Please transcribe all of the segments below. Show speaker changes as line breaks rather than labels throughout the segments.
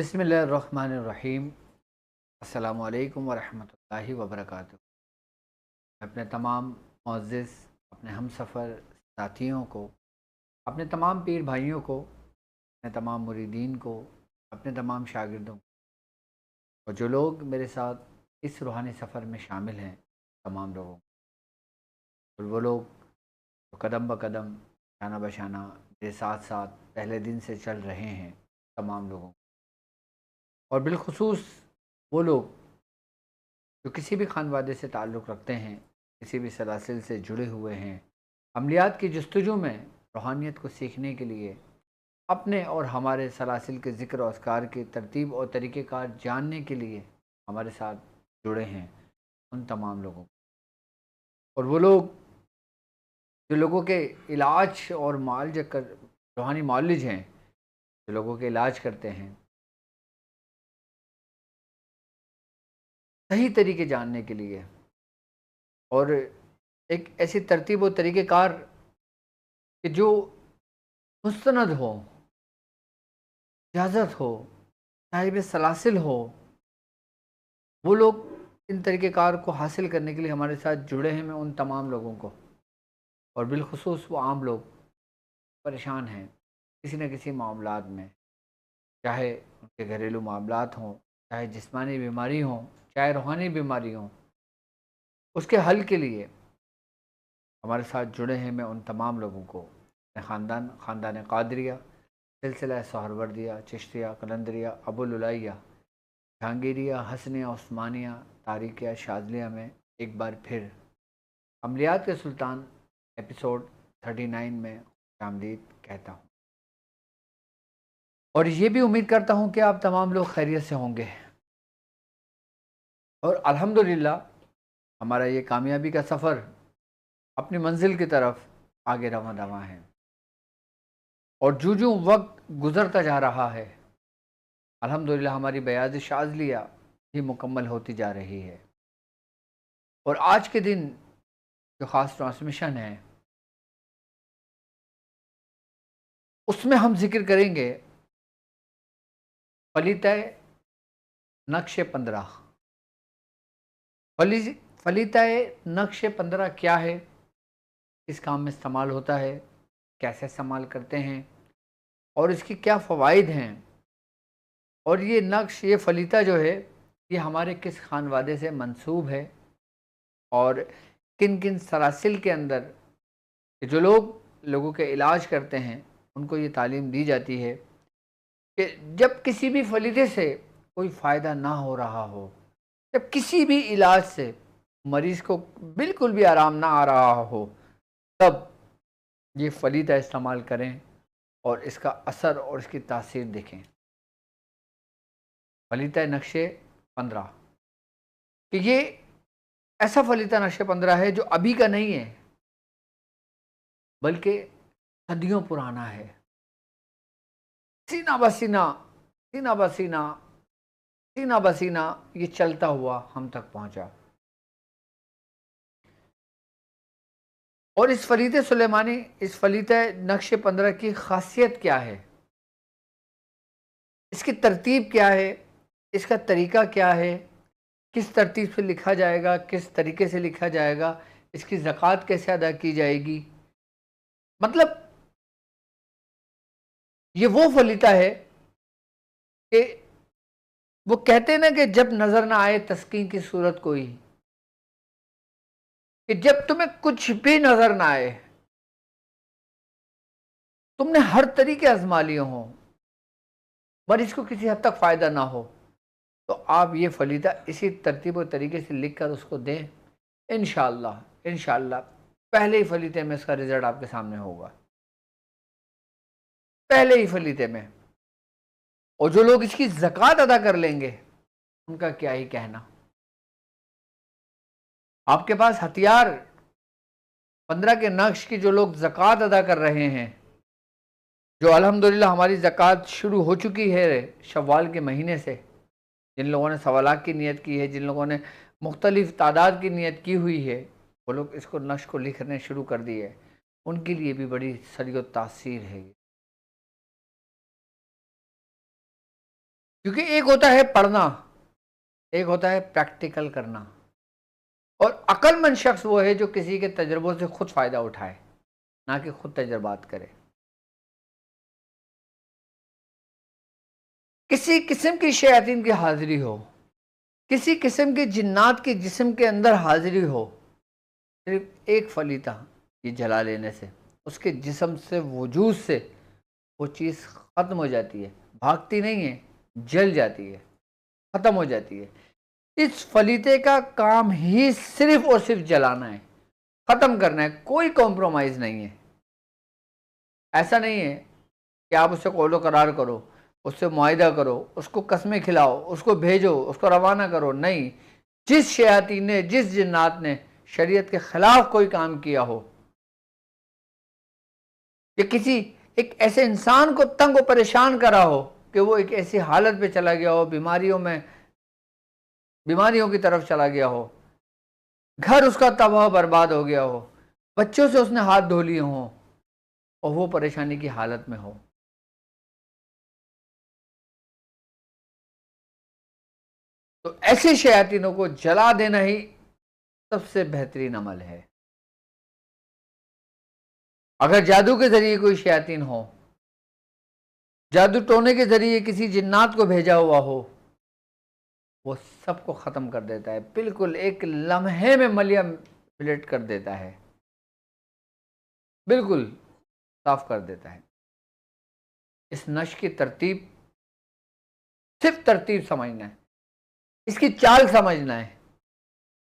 बिस्मिल्लाहिर्रहमानिर्रहीम। अस्सलामु अलैकुम वरहमतुल्लाहि वबरकातुहू। मैं अपने तमाम मुअज़्ज़िज़ अपने हमसफ़र साथियों को, अपने तमाम पीर भाइयों को, अपने तमाम मुरीदीन को, अपने तमाम शागिर्दों को और जो लोग मेरे साथ इस रूहानी सफ़र में शामिल हैं, तमाम लोगों को और वो लोग जो कदम ब कदम, शाना ब शाना मेरे साथ-साथ पहले दिन से चल रहे हैं, तमाम लोगों को और बिलख़ुसूस वो लोग जो किसी भी ख़ानवादे से ताल्लुक़ रखते हैं, किसी भी सलासिल से जुड़े हुए हैं, अमलियात की जस्तजू में रूहानियत को सीखने के लिए अपने और हमारे सलासिल के ज़िक्र और अस्कार की तरतीब और तरीक़ेकार जानने के लिए हमारे साथ जुड़े हैं, उन तमाम लोगों को और वो लोग जो लोगों के इलाज और मुआलजा कर रूहानी मुआलिज हैं, जो लोगों के इलाज करते हैं, सही तरीके जानने के लिए और एक ऐसी तरतीब और तरीक़ेकार कि जो मुस्तनद हो, इजाज़त हो, साहिब सलासिल हो, वो लोग इन तरीक़ेकार को हासिल करने के लिए हमारे साथ जुड़े हैं। मैं उन तमाम लोगों को और बिलख़ुसूस वो आम लोग परेशान हैं किसी न किसी मामलात में, चाहे उनके घरेलू मामलात हों, चाहे जिस्मानी बीमारी हों, चाहे रूहानी बीमारी हों, उसके हल के लिए हमारे साथ जुड़े हैं। मैं उन तमाम लोगों को अपने ख़ानदान क़ादरिया, सिलसिला सोहरवर्दिया, चिश्तिया, कलंदरिया, अबुल उलैया, जहांगीरिया, हसनिया, उस्मानिया, तारिकिया, शाज़लिया में एक बार फिर अमलियात के सुल्तान एपिसोड 39 में खुशामदीद कहता हूँ और ये भी उम्मीद करता हूँ कि आप तमाम लोग खैरियत से होंगे और अल्हम्दुलिल्लाह हमारा ये कामयाबी का सफ़र अपनी मंजिल की तरफ आगे रवां रवां है और जो वक्त गुज़रता जा रहा है, अल्हम्दुलिल्लाह हमारी बयाज़ शाज़लिया भी मुकम्मल होती जा रही है और आज के दिन जो ख़ास ट्रांसमिशन है, उसमें हम ज़िक्र करेंगे फलीतय नक्श 15। फली फलीतय नक्श 15 क्या है, किस काम में इस्तेमाल होता है, कैसे इस्तेमाल करते हैं और इसके क्या फ़वाइद हैं और ये नक्श, ये फलीता जो है, ये हमारे किस ख़ानवादे से मंसूब है और किन किन सलासिल के अंदर जो लोगों के इलाज करते हैं, उनको ये तालीम दी जाती है कि जब किसी भी फलीते से कोई फ़ायदा ना हो रहा हो, जब किसी भी इलाज से मरीज़ को बिल्कुल भी आराम ना आ रहा हो, तब ये फलीता इस्तेमाल करें और इसका असर और इसकी तासीर देखें। फलीता नक्शे 15 कि ये ऐसा फलीता नक्शे 15 है जो अभी का नहीं है, बल्कि सदियों पुराना है। सीना बसीना, सीना बसीना, सीना बसीना ये चलता हुआ हम तक पहुंचा और इस फलीते सुलेमानी, इस फलीते नक्शे 15 की खासियत क्या है, इसकी तरतीब क्या है, इसका तरीका क्या है, किस तरतीब से लिखा जाएगा, किस तरीके से लिखा जाएगा, इसकी ज़कात कैसे अदा की जाएगी। मतलब ये वो फलीता है कि वो कहते हैं ना कि जब नज़र ना आए तस्कीन की सूरत कोई, कि जब तुम्हें कुछ भी नज़र ना आए, तुमने हर तरीके आजमा लिए हों, मरीज को किसी हद तक फ़ायदा ना हो, तो आप ये फलीदा इसी तरतीब और तरीके से लिख कर उसको दें। इंशाअल्लाह इंशाअल्लाह पहले ही फलीते में इसका रिज़ल्ट आपके सामने होगा, पहले ही फलीते में। और जो लोग इसकी ज़कात अदा कर लेंगे, उनका क्या ही कहना। आपके पास हथियार 15 के नक्श की जो लोग ज़कात अदा कर रहे हैं, जो अल्हम्दुलिल्लाह हमारी ज़कात शुरू हो चुकी है शव्वाल के महीने से, जिन लोगों ने सवा लाख की नियत की है, जिन लोगों ने मुख्तलिफ़ तादाद की नियत की हुई है, वो लोग इसको नक्श को लिखने शुरू कर दिए, उनके लिए भी बड़ी सरी व तासीर है। क्योंकि एक होता है पढ़ना, एक होता है प्रैक्टिकल करना। और अक्लमंद शख्स वो है जो किसी के तजुर्बों से खुद फायदा उठाए, ना कि खुद तजर्बात करे। किसी किस्म की शयातीन की हाजिरी हो, किसी किस्म के जिन्नात के जिस्म के अंदर हाजिरी हो, सिर्फ एक फलीता ये जला लेने से उसके जिस्म से, वजूद से वो चीज़ ख़त्म हो जाती है। भागती नहीं है, जल जाती है, ख़त्म हो जाती है। इस फलीते का काम ही सिर्फ और सिर्फ जलाना है, ख़त्म करना है, कोई कॉम्प्रोमाइज़ नहीं है। ऐसा नहीं है कि आप उससे कौलो करार करो, उससे मुआहिदा करो, उसको कस्में खिलाओ, उसको भेजो, उसको रवाना करो। नहीं, जिस शयातीन ने, जिस जिन्नात ने शरीयत के ख़िलाफ़ कोई काम किया हो, या किसी एक ऐसे इंसान को तंग व परेशान करा हो कि वो एक ऐसी हालत पे चला गया हो, बीमारियों की तरफ चला गया हो, घर उसका तबाह बर्बाद हो गया हो, बच्चों से उसने हाथ धो लिए हों और वो परेशानी की हालत में हो, तो ऐसे शयातीनों को जला देना ही सबसे बेहतरीन अमल है। अगर जादू के जरिए कोई शयातीन हो, जादू टोने के जरिए किसी जिन्नात को भेजा हुआ हो, वो सबको ख़त्म कर देता है, बिल्कुल एक लम्हे में मलिया मिलेट कर देता है, बिल्कुल साफ कर देता है। इस नश की तरतीब, सिर्फ तरतीब समझना है, इसकी चाल समझना है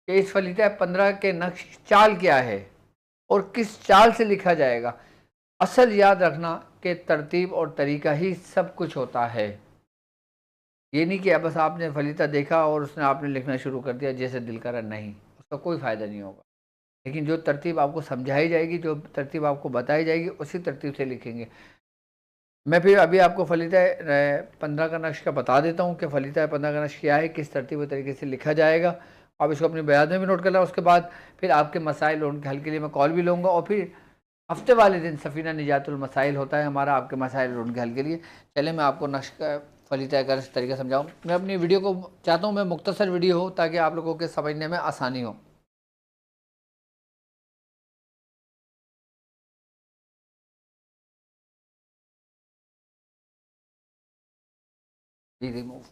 कि इस फलीता 15 के नक्श चाल क्या है और किस चाल से लिखा जाएगा। असल याद रखना कि तरतीब और तरीका ही सब कुछ होता है। ये नहीं कि बस आपने फलीता देखा और उसने आपने लिखना शुरू कर दिया जैसे दिल करा, नहीं, उसका कोई फ़ायदा नहीं होगा। लेकिन जो तरतीब आपको समझाई जाएगी, जो तरतीब आपको बताई जाएगी, उसी तरतीब से लिखेंगे। मैं फिर अभी आपको फलीता 15 का नक्श का बता देता हूँ कि फलीता 15 का नक्श क्या है, किस तरतीब और तरीके से लिखा जाएगा। आप इसको अपनी बयान में भी नोट कर लें। उसके बाद फिर आपके मसाइल और उनके हल के लिए मैं कॉल भी लूँगा, और फिर हफ्ते वाले दिन सफ़ीना निजातुल मसाइल होता है हमारा, आपके मसाइल और उनके हल के लिए। चले मैं आपको नक्श का फलीता का तरीका समझाऊँ। मैं अपनी वीडियो को चाहता हूँ मैं मुख्तसर वीडियो हो ताकि आप लोगों के समझने में आसानी हो। जी रिमूव।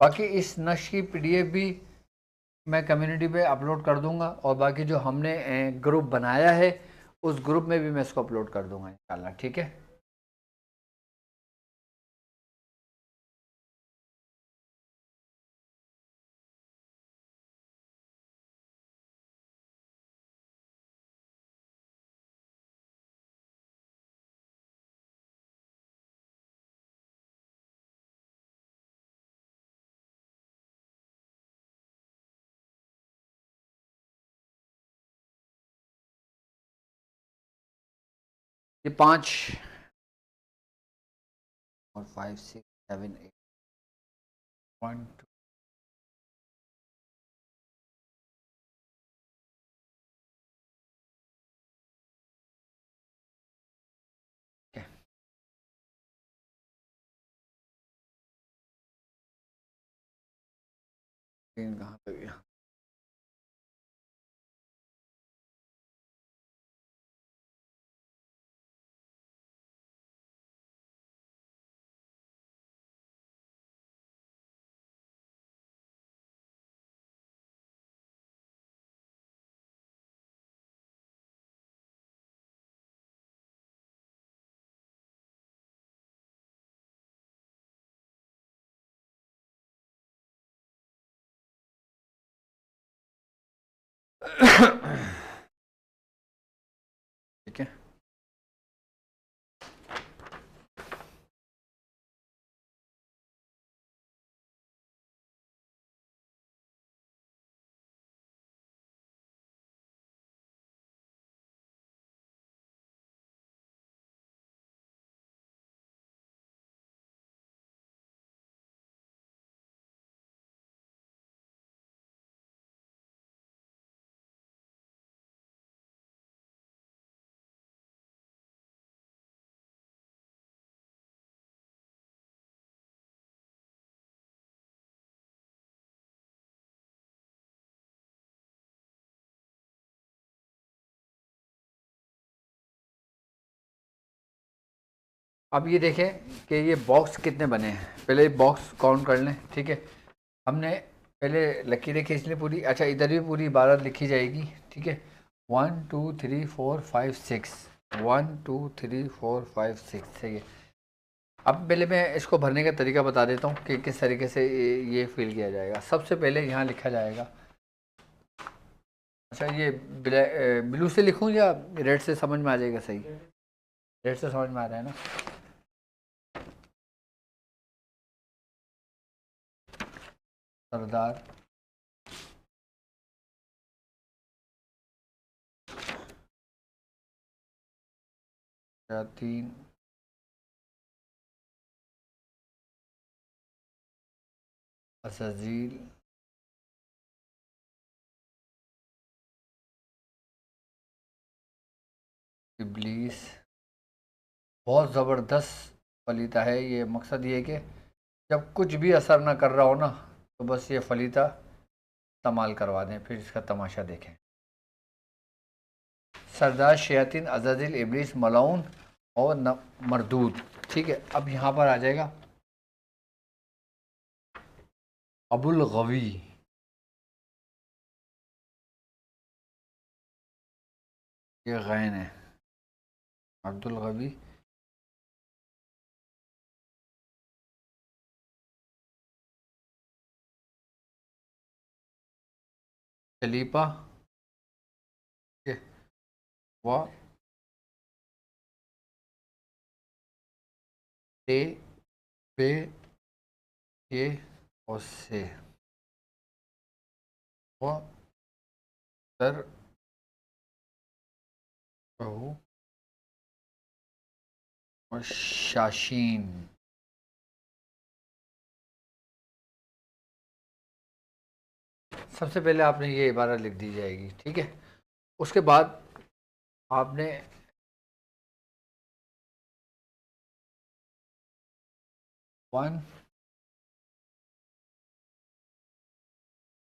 बाकी इस नक्श की PDF भी मैं कम्युनिटी पे अपलोड कर दूंगा, और बाकी जो हमने ग्रुप बनाया है उस ग्रुप में भी मैं इसको अपलोड कर दूंगा इंशाल्लाह। ठीक है। ये 5 और 5 6 7 8 1 2 3 कहाँ पे गया। ठीक है। अब ये देखें कि ये बॉक्स कितने बने हैं, पहले बॉक्स काउंट कर लें। ठीक है, हमने पहले लकीरें खींच ली पूरी। अच्छा, इधर भी पूरी इबारत लिखी जाएगी। ठीक है, 1 2 3 4 5 6, 1 2 3 4 5 6 सही है। अब पहले मैं इसको भरने का तरीका बता देता हूँ कि किस तरीके से ये फिल किया जाएगा। सबसे पहले यहाँ लिखा जाएगा। अच्छा, ये ब्लू से लिखूँ या रेड से समझ में आ जाएगा? सही, रेड से समझ में आ रहा है ना। सरदार तीन अज़ीज़ इब्लीस। बहुत ज़बरदस्त फलीता है ये। मकसद ये है कि जब कुछ भी असर ना कर रहा हो ना, तो बस ये फलीता इस्तेमाल करवा दें, फिर इसका तमाशा देखें। सरदार शयातीन अज़ाज़िल इब्लीस मलाउन और मरदूद। ठीक है, अब यहाँ पर आ जाएगा अबुल गवी। ये गैन है, अब्दुल गवी। खलीफा व ते पे ये और से व तर कहू और शाशीन। सबसे पहले आपने ये इबारत लिख दी जाएगी। ठीक है, उसके बाद आपने 1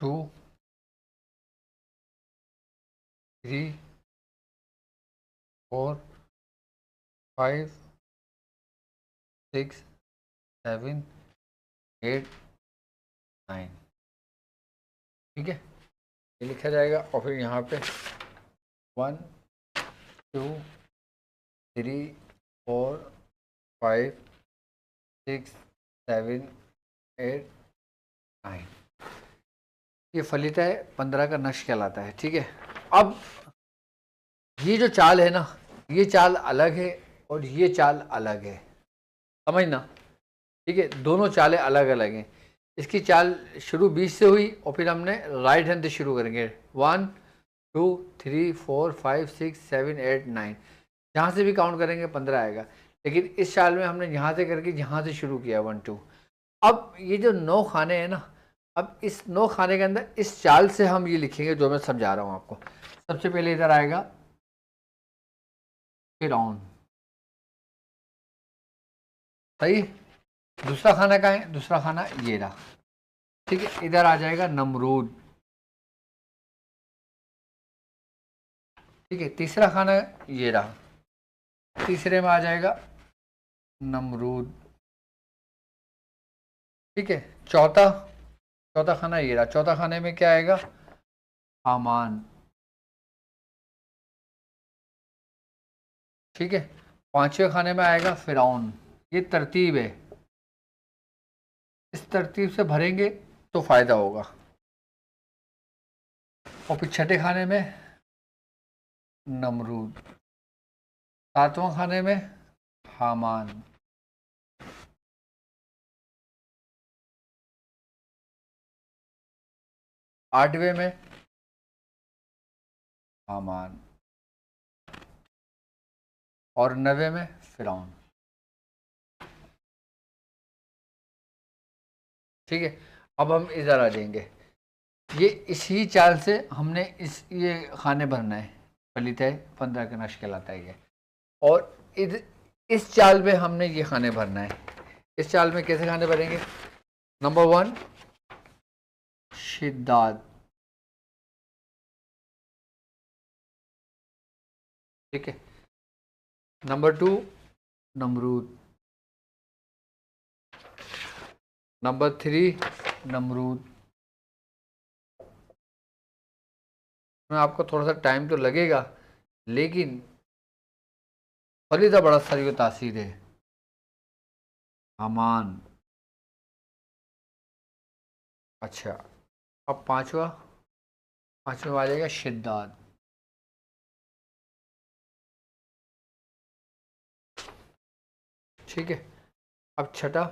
2 3 4 5 6 7 8 9। ठीक है, ये लिखा जाएगा और फिर यहाँ पे 1 2 3 4 5 6 7 8 9। ये फलीता है 15 का नक्श कहलाता है। ठीक है, अब ये जो चाल है ना, ये चाल अलग है और ये चाल अलग है, समझना। ठीक है, दोनों चालें अलग अलग हैं। इसकी चाल शुरू 20 से हुई और फिर हमने राइट हैंड से शुरू करेंगे। 1 2 3 4 5 6 7 8 9, जहाँ से भी काउंट करेंगे 15 आएगा। लेकिन इस चाल में हमने यहाँ से करके यहाँ से शुरू किया 1 2। अब ये जो 9 खाने हैं ना, अब इस 9 खाने के अंदर इस चाल से हम ये लिखेंगे जो मैं समझा रहा हूँ आपको। सबसे पहले इधर आएगा फिरौन, सही। दूसरा खाना कहाँ है? दूसरा खाना ये रहा। ठीक है, इधर आ जाएगा नमरूद। ठीक है, तीसरा खाना ये रहा, तीसरे में आ जाएगा नमरूद। ठीक है, चौथा चौथा खाना ये रहा, चौथा खाने में क्या आएगा? हामान। ठीक है, पांचवें खाने में आएगा फिरौन। ये तरतीब है, इस तरतीब से भरेंगे तो फायदा होगा। और फिर छठे खाने में नमरूद, सातवां खाने में हामान, आठवें में हामान और नवे में फिरौन। ठीक है, अब हम इधर आ जाएंगे। ये इसी चाल से हमने ये खाने भरना है। फलित है 15 का नक्श कहलाता है ये। और इस चाल में हमने ये खाने भरना है। इस चाल में कैसे खाने भरेंगे? नंबर 1 शिद्दात। ठीक है, नंबर 2 नमरूद। नंबर 3 नमरूद। में आपको थोड़ा सा टाइम तो लगेगा, लेकिन फलीदा बड़ा सारी तासीर है। अमान। अच्छा, अब पांचवा, पांचवा आ जाएगा शिद्दात। ठीक है, अब छठा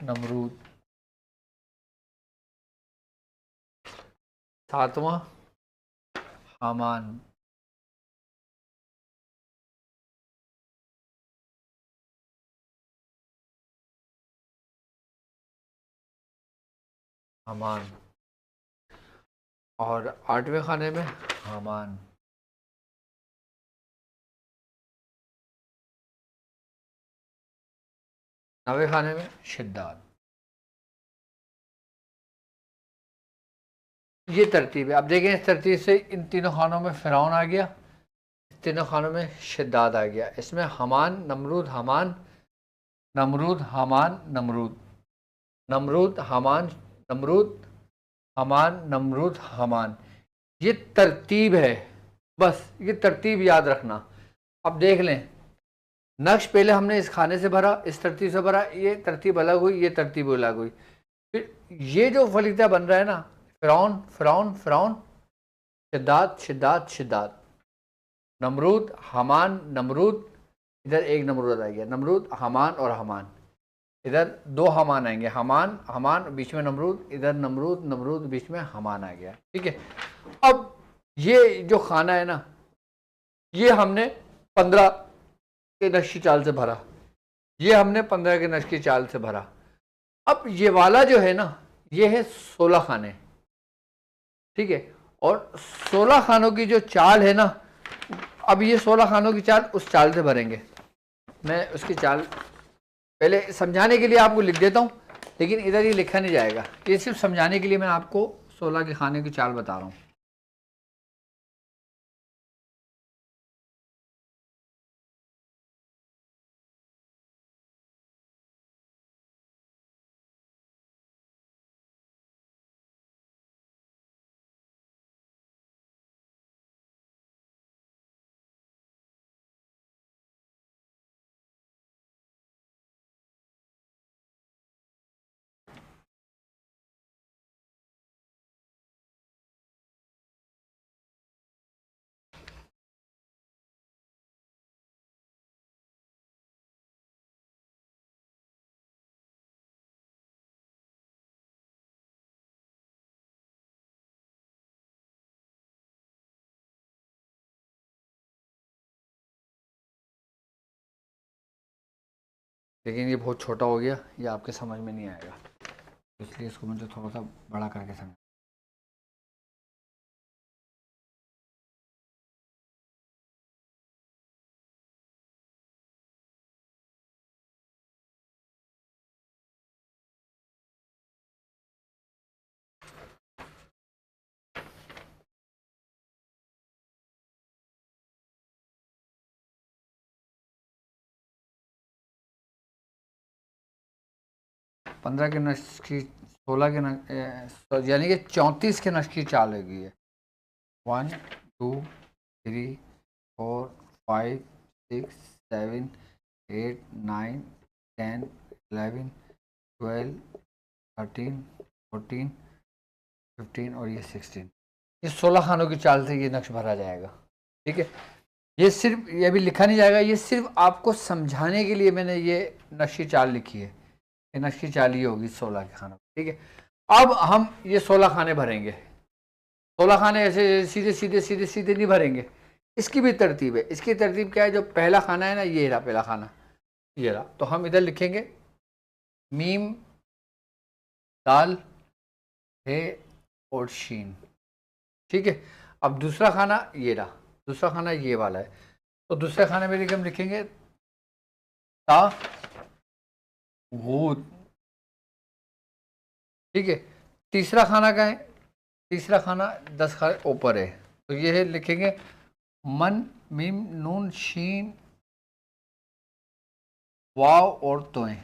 नमरूद। सातवां हामान। हामान। और आठवें खाने में हामान। नवे खाने में शिद्दात। ये तरतीब है। अब देखें, इस तरतीब से इन तीनों खानों में फ़िरौन आ गया, तीनों खानों में शिद्दात आ गया। इसमें हमान, नमरूद, हमान, नमरूद, हमान, नमरूद, नमरूद, हमान, नमरूद, हमान, नमरूद, हमान। ये तरतीब है, बस ये तरतीब याद रखना। अब देख लें, नक्श पहले हमने इस खाने से भरा, इस तरतीब से भरा, ये तरतीब अलग हुई, ये तरतीब अलग हुई। फिर ये जो फलीता बन रहा है ना, फ़िरौन, फ़िरौन, फ़िरौन, शिद्दात, शिद्दात, शिद्दात, नमरूद, हमान, नमरूद, इधर एक नमरूद आ गया, नमरूद, हमान और हमान, इधर दो हमान आएंगे, हमान, हमान, बीच में नमरूद, इधर नमरूद, नमरूद, बीच में हमान आ गया। ठीक है, अब ये जो खाना है ना, ये हमने 15 के नक्शी चाल से भरा, ये हमने 15 के नक्शी चाल से भरा। अब ये वाला जो है ना, ये है 16 खाने। ठीक है, और 16 खानों की जो चाल है ना, अब ये 16 खानों की चाल उस चाल से भरेंगे। मैं उसकी चाल पहले समझाने के लिए आपको लिख देता हूँ, लेकिन इधर ये लिखा नहीं जाएगा, ये सिर्फ समझाने के लिए मैं आपको 16 के खाने की चाल बता रहा हूँ। लेकिन ये बहुत छोटा हो गया, ये आपके समझ में नहीं आएगा, इसलिए इसको मुझे थोड़ा सा बड़ा करके समझ। 15 के नक्श की 16 के यानी कि 34 के नक्श की चाल लगी है। 1 2 3 4 5 6 7 8 9 10 11 12 13 14 15 और ये 16, ये 16 खानों की चाल से ये नक्श भरा जाएगा। ठीक है, ये सिर्फ, ये भी लिखा नहीं जाएगा, ये सिर्फ आपको समझाने के लिए मैंने ये नक्शी चाल लिखी है। ये नक्शी चाल ही होगी 16 के खानों। ठीक है, अब हम ये 16 खाने भरेंगे। 16 खाने ऐसे सीधे सीधे सीधे सीधे नहीं भरेंगे, इसकी भी तरतीब है। इसकी तरतीब क्या है, जो पहला खाना है ना, ये रहा पहला खाना, ये रहा, तो हम इधर लिखेंगे मीम, दाल, हे और शीन। ठीक है, अब दूसरा खाना ये रहा, दूसरा खाना ये वाला है, तो दूसरे खाने में हम लिखेंगे ता, गूद। ठीक है, तीसरा खाना का है, तीसरा खाना 10 खाने ऊपर है, तो ये है लिखेंगे मन, मीम, नून, शीन, वाव और तोएं,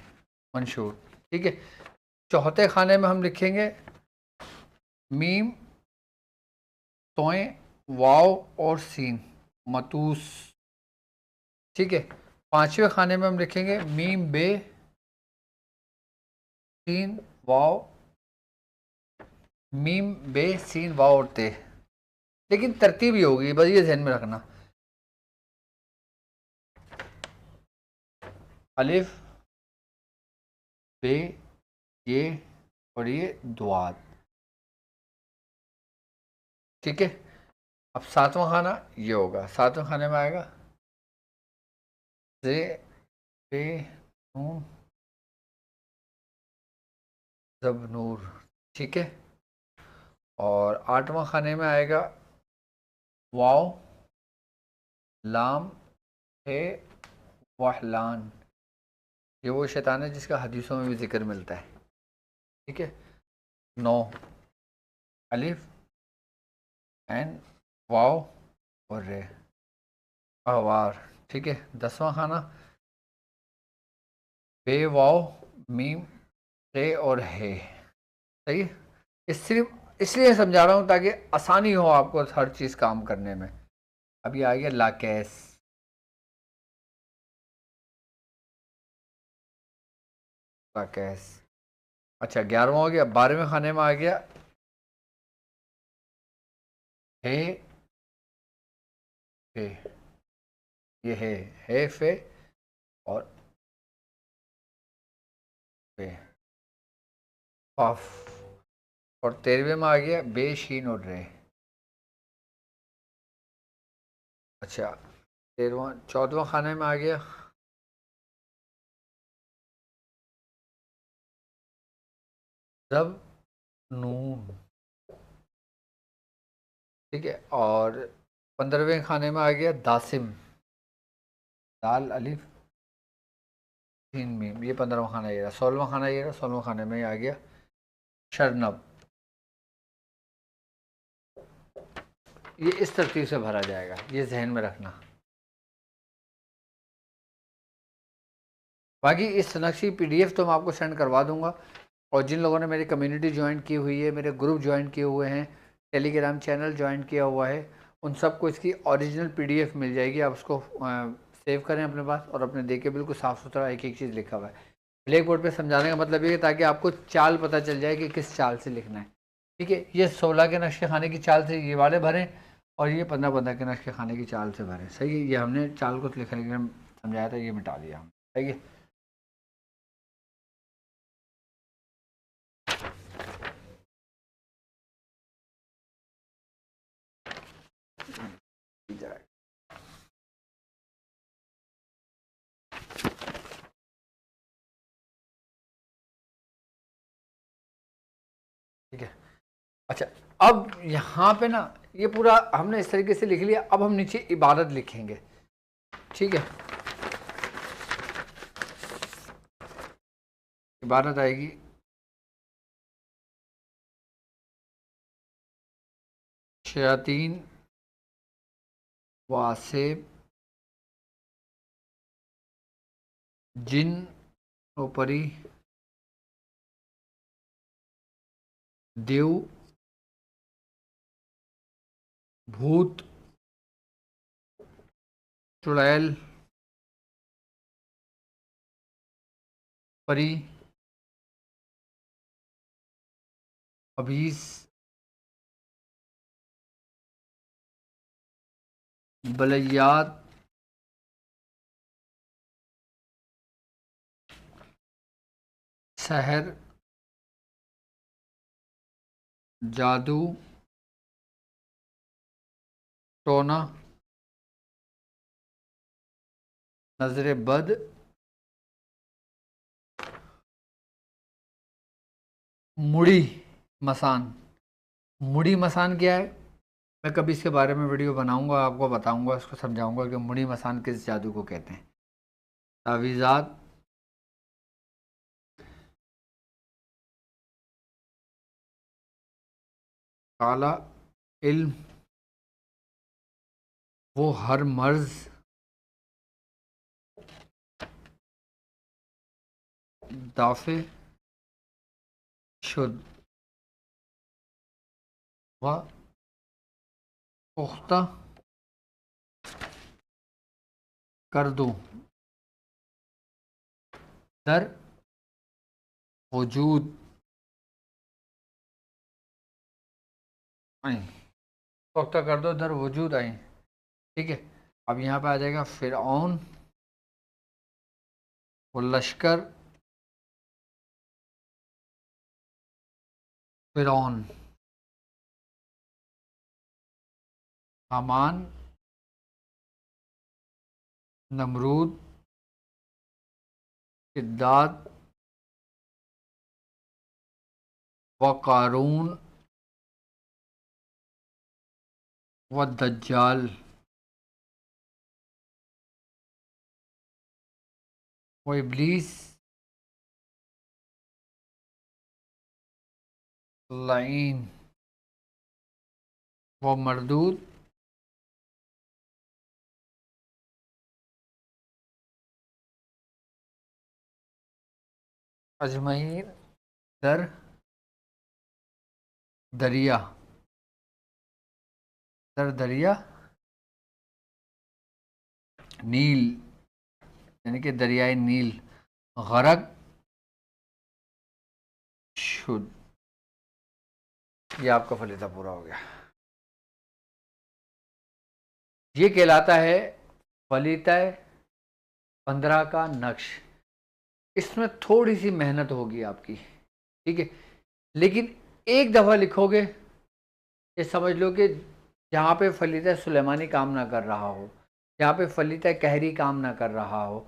मंशूर। ठीक है। चौथे खाने में हम लिखेंगे मीम, तोएं, वाव और सीन, मतूस। ठीक है। पांचवें खाने में हम लिखेंगे मीम बे, सीन वाव, मीम बे सीन वाव और ते। लेकिन तरतीब ही होगी, बस ये ध्यान में रखना। अलिफ, बे, ये और ये दुआत। ठीक है। अब सातवां खाना ये होगा। सातवें खाने में आएगा जे, पे, नून, जब, नूर। ठीक है। और आठवां खाने में आएगा वाव, लाम, हे, वहलान। ये वो शैतान है जिसका हदीसों में भी जिक्र मिलता है। ठीक है। नौ, अलिफ, एन, वाव और रे, अवार। ठीक है। दसवां खाना बे, वाव, मीम, रे और हे। सही है। इस सिर्फ इसलिए समझा रहा हूँ ताकि आसानी हो आपको हर चीज़ काम करने में। अभी आ गया लाकेस। लाकेस। अच्छा, 11वां हो गया। 12वें खाने में आ गया हे, फे। ये है फे और फे, पफ। और 13वें में आ गया बे, शीन और रे। अच्छा, 13वां। 14वां खाने में आ गया जब, नून। ठीक है। और 15वें खाने में आ गया दासिम, दाल, अलिफ, तीन मीम। ये 15वां खाना ये रहा। 16वां खाना ये रहा। 16वां खाने में आ गया शरनब। ये इस तरतीब से भरा जाएगा, ये जहन में रखना। बाकी इस नक्शी पीडीएफ तो मैं आपको सेंड करवा दूंगा। और जिन लोगों ने मेरी कम्युनिटी ज्वाइन की हुई है, मेरे ग्रुप ज्वाइन किए हुए हैं, टेलीग्राम चैनल ज्वाइन किया हुआ है, उन सबको इसकी ओरिजिनल पीडीएफ मिल जाएगी। आप उसको सेव करें अपने पास और अपने देखें, बिल्कुल साफ़ सुथरा एक एक चीज़ लिखा हुआ है। ब्लैक बोर्ड पर समझाने का मतलब ये है ताकि आपको चाल पता चल जाए कि किस चाल से लिखना है। ठीक है। ये 16 के नक्शे खाने की चाल से ये वाले भरें और ये 15-15 के नक्शे खाने की चाल से भरें। सही है। ये हमने चाल को लिखने के लिए समझाया था, ये मिटा दिया हम। सही है। ठीक है। अच्छा, अब यहाँ पे ना ये पूरा हमने इस तरीके से लिख लिया। अब हम नीचे इबारत लिखेंगे। ठीक है। इबारत आएगी शयातीन वासेब जिन ऊपरी देव भूत चुड़ैल परी अभीस बलैयात सहर जादू टोना नजर बद मुड़ी मसान। मुड़ी मसान क्या है? मैं कभी इसके बारे में वीडियो बनाऊंगा, आपको बताऊंगा, इसको समझाऊंगा कि मुड़ी मसान किस जादू को कहते हैं। तावीज़ात काला इल्म वो हर मर्ज दाफे शुद्ध व पुख्ता कर दूं दर वजूद आए, पुख्ता कर दो दर वजूद आए। ठीक है, अब यहाँ पे आ जाएगा फिरऔन वो लश्कर फिरौन हामान नमरूद इद्दाद व कारून व दज्जाल व इब्लीस लाइन व मरदूद अजमईर दर दरिया दर दरिया नील, यानी कि दरियाए नील गरक शुद्ध। ये आपका फलीता पूरा हो गया। ये कहलाता है फलीता 15 का नक्श। इसमें थोड़ी सी मेहनत होगी आपकी, ठीक है, लेकिन एक दफ़ा लिखोगे ये समझ लो कि जहाँ पे फलीता सुलेमानी काम ना कर रहा हो, जहाँ पे फलीता कहरी काम ना कर रहा हो,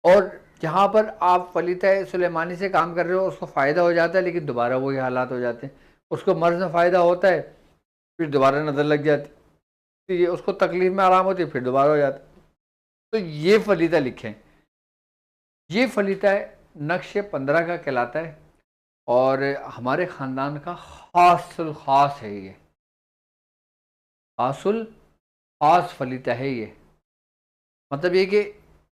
और जहाँ पर आप फलीता सुलेमानी से काम कर रहे हो उसको फ़ायदा हो जाता है, लेकिन दोबारा वही हालात हो जाते हैं। उसको मर्ज़ में फ़ायदा होता है, फिर दोबारा नज़र लग जाती, तो ये उसको तकलीफ़ में आराम होती है, फिर दोबारा हो जाता है। तो ये फलीता लिखें, ये फलीता नक्श 15 का कहलाता है और हमारे ख़ानदान का ख़ासुल ख़ास है। ये ख़ासुल ख़ास फलीता है। ये मतलब ये कि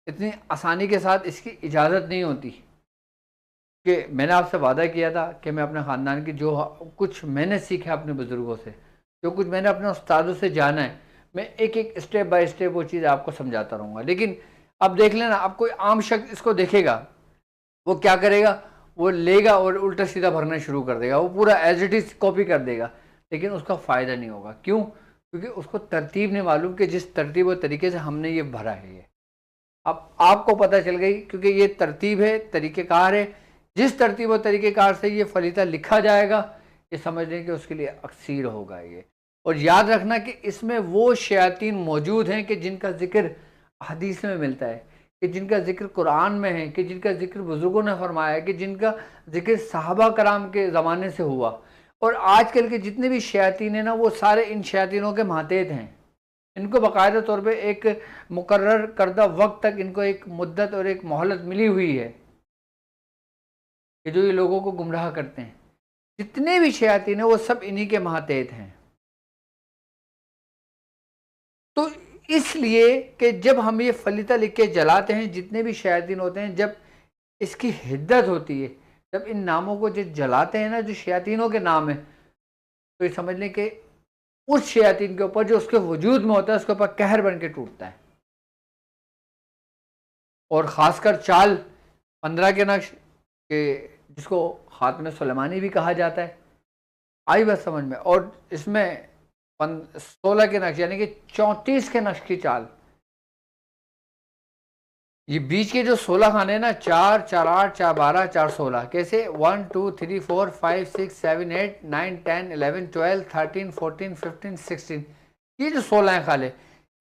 इतनी आसानी के साथ इसकी इजाज़त नहीं होती, कि मैंने आपसे वादा किया था कि मैं अपने ख़ानदान की जो कुछ मैंने सीखा अपने बुज़ुर्गों से, जो कुछ मैंने अपने उस्तादों से जाना है, मैं एक एक स्टेप बाय स्टेप वो चीज़ आपको समझाता रहूँगा। लेकिन अब देख लेना, अब कोई आम शख्स इसको देखेगा, वो क्या करेगा, वो लेगा और उल्टा सीधा भरना शुरू कर देगा, वो पूरा एज इट इज़ कॉपी कर देगा, लेकिन उसका फ़ायदा नहीं होगा। क्यों? क्योंकि उसको तरतीब नहीं मालूम कि जिस तरतीब और तरीके से हमने ये भरा है। ये अब आपको पता चल गई, क्योंकि ये तरतीब है, तरीक़ेकार है। जिस तरतीब और तरीक़ेकार से ये फलीता लिखा जाएगा, ये समझ लें कि उसके लिए अक्सीर होगा ये। और याद रखना कि इसमें वो शयातीन मौजूद हैं कि जिनका ज़िक्र हदीस में मिलता है, कि जिनका ज़िक्र कुरान में है, कि जिनका ज़िक्र बुज़ुर्गों ने फरमाया है, कि जिनका ज़िक्र सहाबा कराम के ज़माने से हुआ। और आजकल के जितने भी शयातीन हैं ना, वो सारे इन शयातीनों के मातेहत हैं। इनको बाकायदा तौर पे एक मुकर्रर करदा वक्त तक इनको एक मुद्दत और एक मोहलत मिली हुई है कि जो ये लोगों को गुमराह करते हैं। जितने भी शयातीन हैं वो सब इन्हीं के मातेहत हैं। तो इसलिए कि जब हम ये फलीता लिख के जलाते हैं, जितने भी शयातीन होते हैं, जब इसकी हिद्दत होती है, जब इन नामों को जो जलाते हैं ना, जो शयातीनों के नाम है, तो ये समझ लें कि उस शयातीन के ऊपर जो उसके वजूद में होता है, उसके ऊपर कहर बन के टूटता है। और ख़ासकर चाल 15 के नक्श के, जिसको ख़ात्मे सुलेमानी भी कहा जाता है, आई बात समझ में। और इसमें 16 के नक्श यानी कि 34 के नक्श की चाल, ये बीच के जो 16 खाने हैं ना, 4 4 8 4 12 4 16, कैसे 1 2 3 4 5 6 7 8 9 10 11 12 13 14 15 16, ये जो 16 खाले,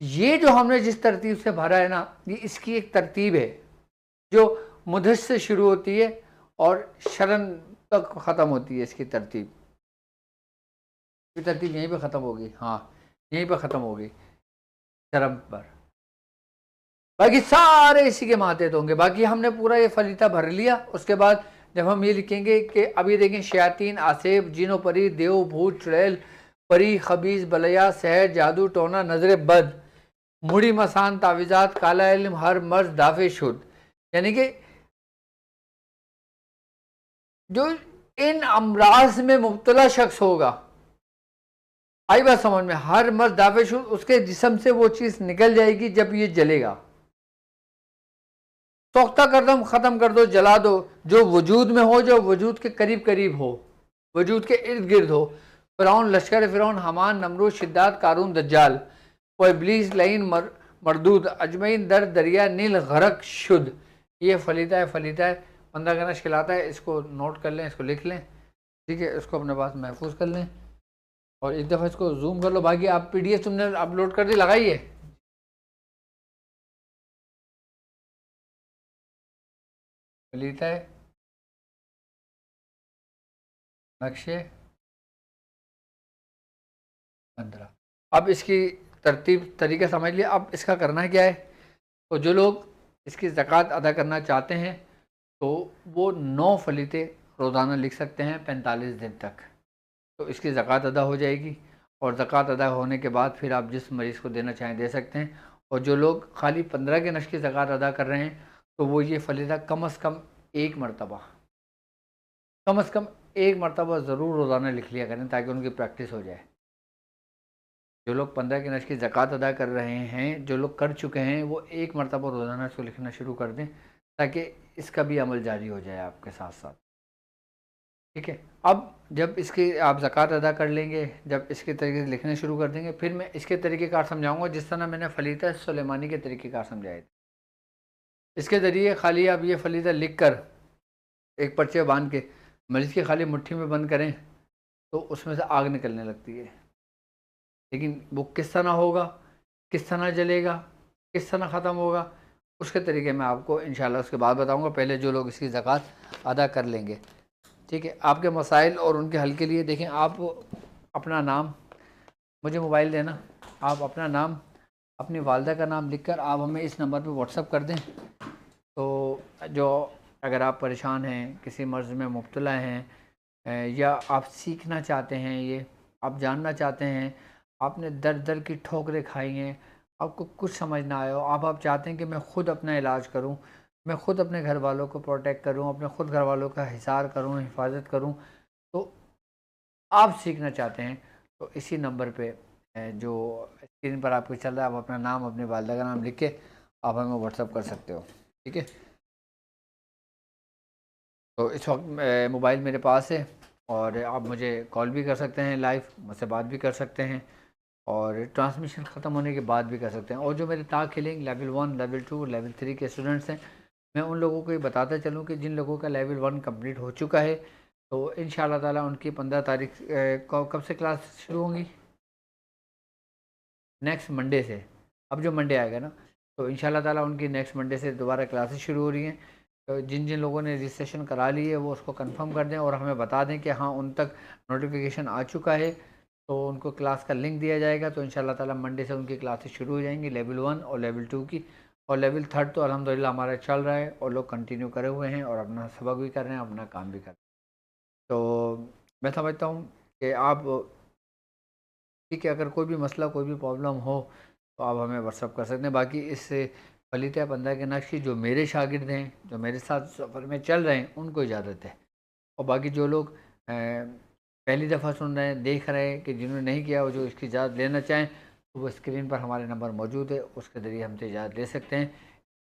ये जो हमने जिस तरतीब से भरा है ना, ये इसकी एक तरतीब है जो मुदस से शुरू होती है और शरण तक ख़त्म होती है। इसकी तरतीब, ये तरतीब यहीं पे ख़त्म होगी, हाँ यहीं पे ख़त्म होगी शरम पर। बाकी सारे इसी के माते होंगे। बाकी हमने पूरा ये फलीता भर लिया। उसके बाद जब हम ये लिखेंगे कि अब ये देखें, शयातीन, आसेब, जिनो परी, देव, भूत, चुड़ैल, परी, खबीस, बलया, सहर, जादू, टोना, नजर बद, मुड़ी, मसान, तावीज़ात, काला इल्म, हर मर्ज, दाफे शुद्ध, यानी कि जो इन अमराज में मुब्तला शख्स होगा, आई बात समझ में, हर मर्द दावेशुद उसके जिस्म से वो चीज़ निकल जाएगी जब ये जलेगा। सोख्ता कर दो, ख़त्म कर दो, जला दो, जो वजूद में हो, जो वजूद के करीब करीब हो, वजूद के इर्द गिर्द हो। फ़िरौन, लश्कर फ़िरौन, हमान, नमरूद, शिद्दात, कारून, दज्जाल, व इब्लीस लईन मरदूद, अजमईन दर दरिया नील गरक शुद्ध। ये फलीता है, फलीता है, 15 का नश खिलाता है। इसको नोट कर लें, इसको लिख लें, ठीक है, इसको अपने पास महफूज कर लें और एक दफ़ा इसको जूम कर लो। बाकी आप PDF तुमने अपलोड कर दी, लगाइए। फलीता है, नक्शे 15। अब इसकी तरतीब तरीका समझ लिया। अब इसका करना क्या है, तो जो लोग इसकी ज़कात अदा करना चाहते हैं तो वो 9 फलीते रोज़ाना लिख सकते हैं 45 दिन तक, तो इसकी ज़कात अदा हो जाएगी। और ज़कात अदा होने के बाद फिर आप जिस मरीज़ को देना चाहें दे सकते हैं। और जो लोग खाली 15 के नश की ज़कात अदा कर रहे हैं तो वो ये फलीदा कम अज़ कम एक मरतबा, कम अज़ कम एक मरतबा ज़रूर रोज़ाना लिख लिया करें ताकि उनकी प्रैक्टिस हो जाए। जो लोग 15 के नश की ज़कात अदा कर रहे हैं, जो लोग कर चुके हैं, वो एक मरतबा रोज़ाना इसको लिखना शुरू कर दें ताकि इसका भी अमल जारी हो जाए आपके साथ साथ, ठीक है। अब जब इसकी आप ज़कात अदा कर लेंगे, जब इसके तरीके से लिखने शुरू कर देंगे, फिर मैं इसके तरीक़ेकार समझाऊँगा जिस तरह मैंने फलीता सुलेमानी के तरीक़ेकार समझाए थे। इसके ज़रिए खाली आप ये फलीता लिख कर एक पर्चे बांध के मरीज़ की खाली मुट्ठी में बंद करें तो उसमें से आग निकलने लगती है। लेकिन वो किस तरह होगा, किस तरह जलेगा, किस तरह ख़त्म होगा, उसके तरीके मैं आपको इंशाल्लाह उसके बाद बताऊँगा। पहले जो लोग इसकी ज़कात अदा कर लेंगे, ठीक है। आपके मसाइल और उनके हल के लिए देखें, आप अपना नाम, मुझे मोबाइल देना, आप अपना नाम, अपनी वालदा का नाम लिखकर आप हमें इस नंबर पे व्हाट्सअप कर दें। तो जो अगर आप परेशान हैं, किसी मर्ज़ में मुब्तला हैं, या आप सीखना चाहते हैं, ये आप जानना चाहते हैं, आपने दर दर की ठोकरें खाई हैं, आपको कुछ समझ ना आया हो, आप चाहते हैं कि मैं ख़ुद अपना इलाज करूं, मैं ख़ुद अपने घर वालों को प्रोटेक्ट करूं, अपने ख़ुद घर वालों का हिसार करूं, हिफाजत करूं, तो आप सीखना चाहते हैं तो इसी नंबर पे जो स्क्रीन पर आपको चल रहा है, आप अपना नाम, अपने वालिदा का नाम लिख के आप हमें व्हाट्सअप कर सकते हो, ठीक है। तो इस वक्त मोबाइल मेरे पास है और आप मुझे कॉल भी कर सकते हैं, लाइव मुझसे बात भी कर सकते हैं और ट्रांसमिशन ख़त्म होने के बाद भी कर सकते हैं। और जो मेरे ताक खिलेंगे लेवल 1, लेवल 2, लेवल 3 के स्टूडेंट्स हैं, मैं उन लोगों को ये बताता चलूँ कि जिन लोगों का लेवल 1 कंप्लीट हो चुका है तो इंशाअल्लाह ताला उनकी 15 तारीख को कब से क्लास शुरू होंगी, नेक्स्ट मंडे से। अब जो मंडे आएगा ना, तो इंशाअल्लाह ताला उनकी नेक्स्ट मंडे से दोबारा क्लासेस शुरू हो रही हैं। तो जिन जिन लोगों ने रजिस्ट्रेशन करा ली है वो उसको कंफर्म कर दें और हमें बता दें कि हाँ उन तक नोटिफिकेशन आ चुका है, तो उनको क्लास का लिंक दिया जाएगा। तो इंशाअल्लाह ताला मंडे से उनकी क्लासेस शुरू हो जाएंगी, लेवल 1 और लेवल 2 की। और लेवल 3 तो अल्हम्दुलिल्लाह हमारा चल रहा है और लोग कंटिन्यू करे हुए हैं और अपना सबक भी कर रहे हैं, अपना काम भी कर रहे हैं। तो मैं समझता हूँ कि आप, ठीक है, अगर कोई भी मसला, कोई भी प्रॉब्लम हो तो आप हमें व्हाट्सअप कर सकते हैं। बाकी इस फलीता 15 के नक्श की जो मेरे शागिर्द हैं, जो मेरे साथ सफ़र में चल रहे हैं, उनको इजाज़त है। और बाकी जो लोग पहली दफ़ा सुन रहे हैं, देख रहे हैं, कि जिन्होंने नहीं किया वो जो इसकी इजाज़त लेना चाहें तो वो स्क्रीन पर हमारे नंबर मौजूद है, उसके ज़रिए हमसे इजाज़त ले सकते हैं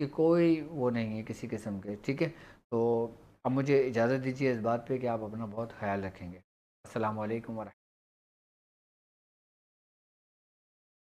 कि कोई वो नहीं है किसी किस्म के, ठीक है। तो अब मुझे इजाज़त दीजिए इस बात पे कि आप अपना बहुत ख्याल रखेंगे। अस्सलामु अलैकुम व